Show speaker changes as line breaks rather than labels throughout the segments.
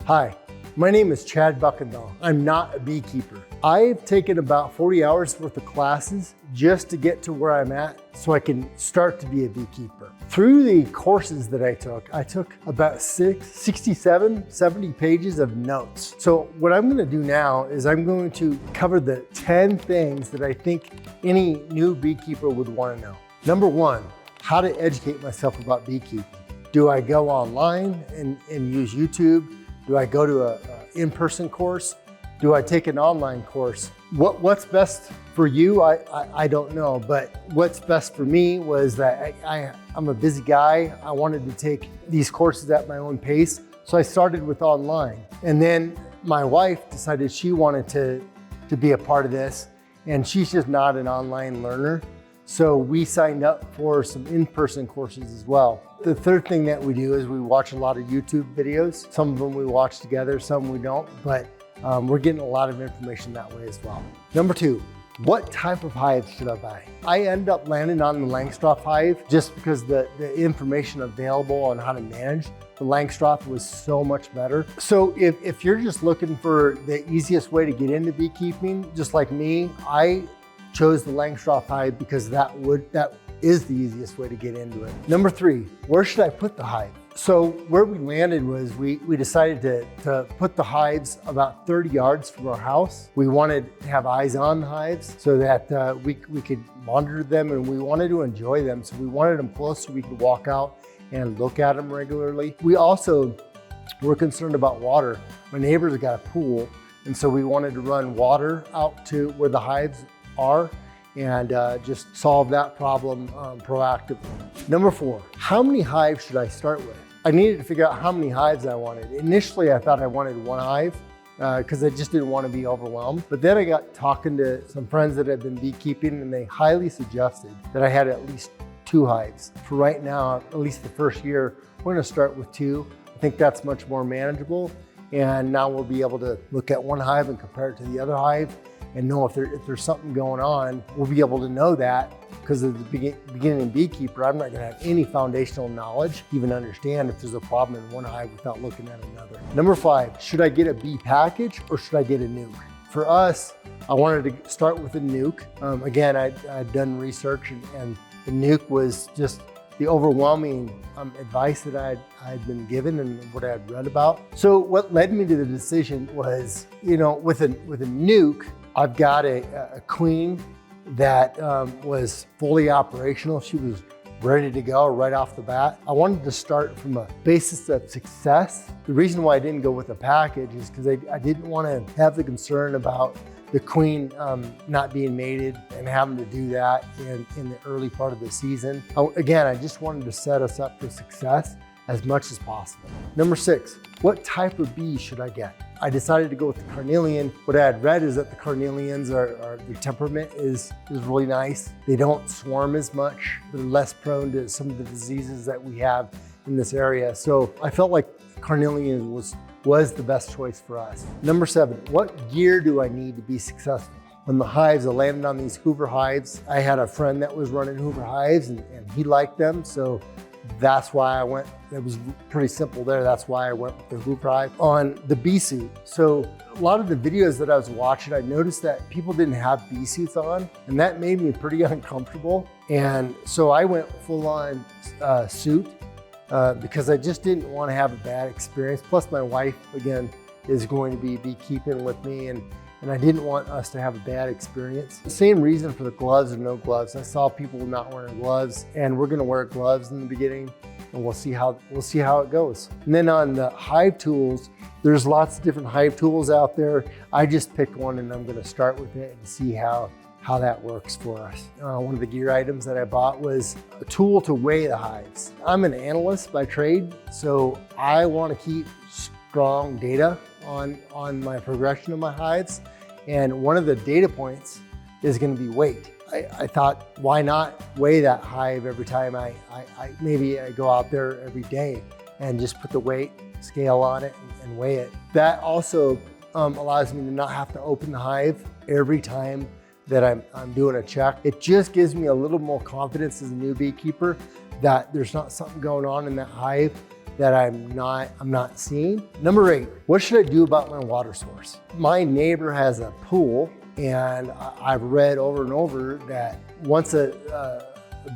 Hi, my name is Chad Buckendahl. I'm not a beekeeper. I've taken about 40 hours worth of classes just to get to where I'm at so I can start to be a beekeeper. Through the courses that I took about 67, 70 pages of notes. So what I'm gonna do now is I'm going to cover the 10 things that I think any new beekeeper would wanna know. Number one, how to educate myself about beekeeping. Do I go online and use YouTube? Do I go to an in-person course? Do I take an online course? What's best for you? I don't know, but what's best for me was that I'm a busy guy. I wanted to take these courses at my own pace. So I started with online. And then my wife decided she wanted to be a part of this, and she's just not an online learner. So we signed up for some in-person courses as well. The third thing that we do is we watch a lot of YouTube videos. Some of them we watch together, some we don't, but we're getting a lot of information that way as well. Number two, what type of hive should I buy? I ended up landing on the Langstroth hive just because the information available on how to manage the Langstroth was so much better. So if you're just looking for the easiest way to get into beekeeping, just like me, I chose the Langstroth hive because that is the easiest way to get into it. Number three, where should I put the hive? So where we landed was we decided to put the hives about 30 yards from our house. We wanted to have eyes on the hives so that we could monitor them, and we wanted to enjoy them. So we wanted them close so we could walk out and look at them regularly. We also were concerned about water. My neighbors got a pool, and so we wanted to run water out to where the hives are and just solve that problem proactively. Number four, how many hives should I start with? I needed to figure out how many hives I wanted. Initially, I thought I wanted one hive because I just didn't want to be overwhelmed. But then I got talking to some friends that have been beekeeping, and they highly suggested that I had at least 2 hives. For right now, at least the first year, we're gonna start with 2. I think that's much more manageable. And now we'll be able to look at one hive and compare it to the other hive and know if there's something going on. We'll be able to know that because at the beginning beekeeper, I'm not gonna have any foundational knowledge, even understand if there's a problem in one hive without looking at another. Number 5, should I get a bee package or should I get a nuke? For us, I wanted to start with a nuke. Again, I'd done research and the nuke was just the overwhelming advice that I'd been given and what I had read about. So what led me to the decision was, with a nuke, I've got a queen that was fully operational. She was ready to go right off the bat. I wanted to start from a basis of success. The reason why I didn't go with a package is because I didn't want to have the concern about the queen not being mated and having to do that in the early part of the season. Again, I just wanted to set us up for success as much as possible. Number 6, what type of bee should I get? I decided to go with the Carniolan. What I had read is that the Carniolans their temperament is really nice. They don't swarm as much. They're less prone to some of the diseases that we have in this area. So I felt like Carniolan was the best choice for us. Number 7, what gear do I need to be successful? On the hives, I landed on these Hoover hives. I had a friend that was running Hoover hives and he liked them. So that's why I went, it was pretty simple there. That's why I went with the Hoover hive. On the bee suit, so a lot of the videos that I was watching, I noticed that people didn't have bee suits on, and that made me pretty uncomfortable. And so I went full on suit because I just didn't want to have a bad experience. Plus my wife, again, is going to be beekeeping with me, and I didn't want us to have a bad experience. The same reason for the gloves or no gloves. I saw people not wearing gloves, and we're gonna wear gloves in the beginning, and we'll see how it goes. And then on the hive tools, there's lots of different hive tools out there. I just picked one, and I'm gonna start with it and see how that works for us. One of the gear items that I bought was a tool to weigh the hives. I'm an analyst by trade, so I wanna keep strong data on my progression of my hives. And one of the data points is going to be weight. I thought, why not weigh that hive every time maybe I go out there every day and just put the weight scale on it and weigh it. That also allows me to not have to open the hive every time that I'm doing a check. It just gives me a little more confidence as a new beekeeper that there's not something going on in that hive that I'm not seeing. Number 8, what should I do about my water source? My neighbor has a pool, and I've read over and over that once a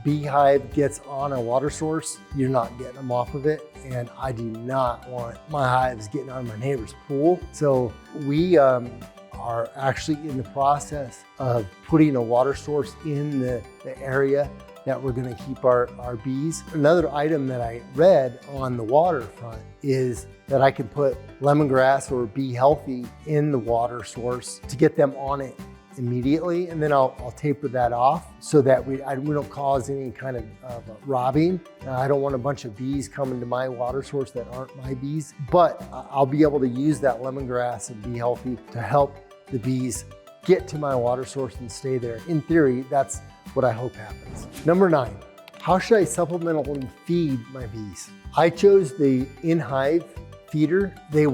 beehive gets on a water source, you're not getting them off of it. And I do not want my hives getting on my neighbor's pool. So we are actually in the process of putting a water source in the area that we're gonna keep our bees. Another item that I read on the water front is that I can put lemongrass or Bee Healthy in the water source to get them on it immediately, and then I'll taper that off so that we don't cause any kind of robbing. I don't want a bunch of bees coming to my water source that aren't my bees, but I'll be able to use that lemongrass and Bee Healthy to help the bees get to my water source and stay there. In theory, that's what I hope happens. Number 9, how should I supplementally feed my bees? I chose the in-hive feeder. They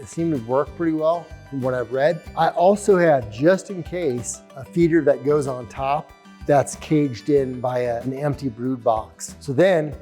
seem to work pretty well from what I've read. I also have, just in case, a feeder that goes on top that's caged in by an empty brood box. So then,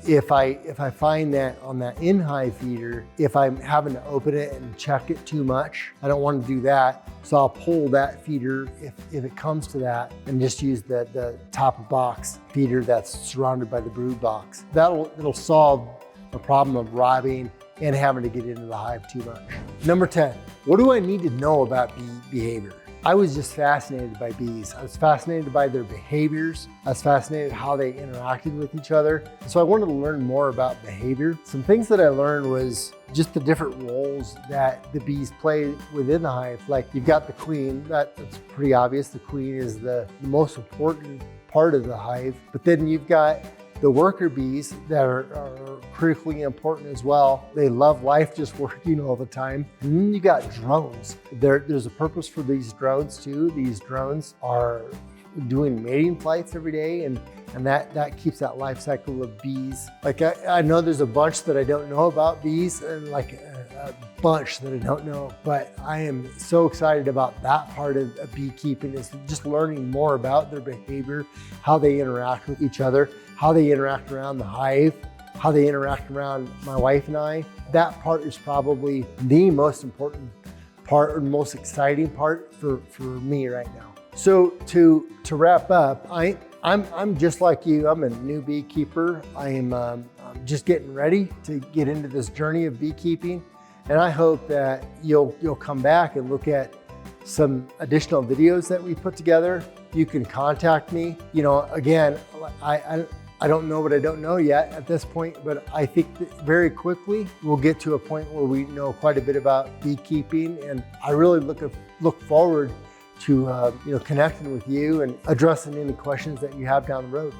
if I find that on that in-hive feeder, if I'm having to open it and check it too much, I don't want to do that. So I'll pull that feeder if it comes to that, and just use the top of box feeder that's surrounded by the brood box. It'll solve the problem of robbing and having to get into the hive too much. Number 10, what do I need to know about bee behavior? I was just fascinated by bees. I was fascinated by their behaviors. I was fascinated how they interacted with each other. So I wanted to learn more about behavior. Some things that I learned was just the different roles that the bees play within the hive. Like, you've got the queen, that's pretty obvious. The queen is the most important part of the hive. But then you've got the worker bees that are critically important as well. They love life, just working all the time. And then you got drones. There's a purpose for these drones too. These drones are doing mating flights every day, and that keeps that life cycle of bees. Like, I know there's a bunch that I don't know about bees, and like a bunch that I don't know, but I am so excited about that part of beekeeping, is just learning more about their behavior, how they interact with each other, how they interact around the hive, how they interact around my wife and I. That part is probably the most important part, or most exciting part for me right now. So to wrap up, I'm just like you. I'm a new beekeeper. I'm just getting ready to get into this journey of beekeeping, and I hope that you'll come back and look at some additional videos that we put together. You can contact me. You know, again, I don't know what I don't know yet at this point, but I think that very quickly we'll get to a point where we know quite a bit about beekeeping, and I really look forward to connecting with you and addressing any questions that you have down the road.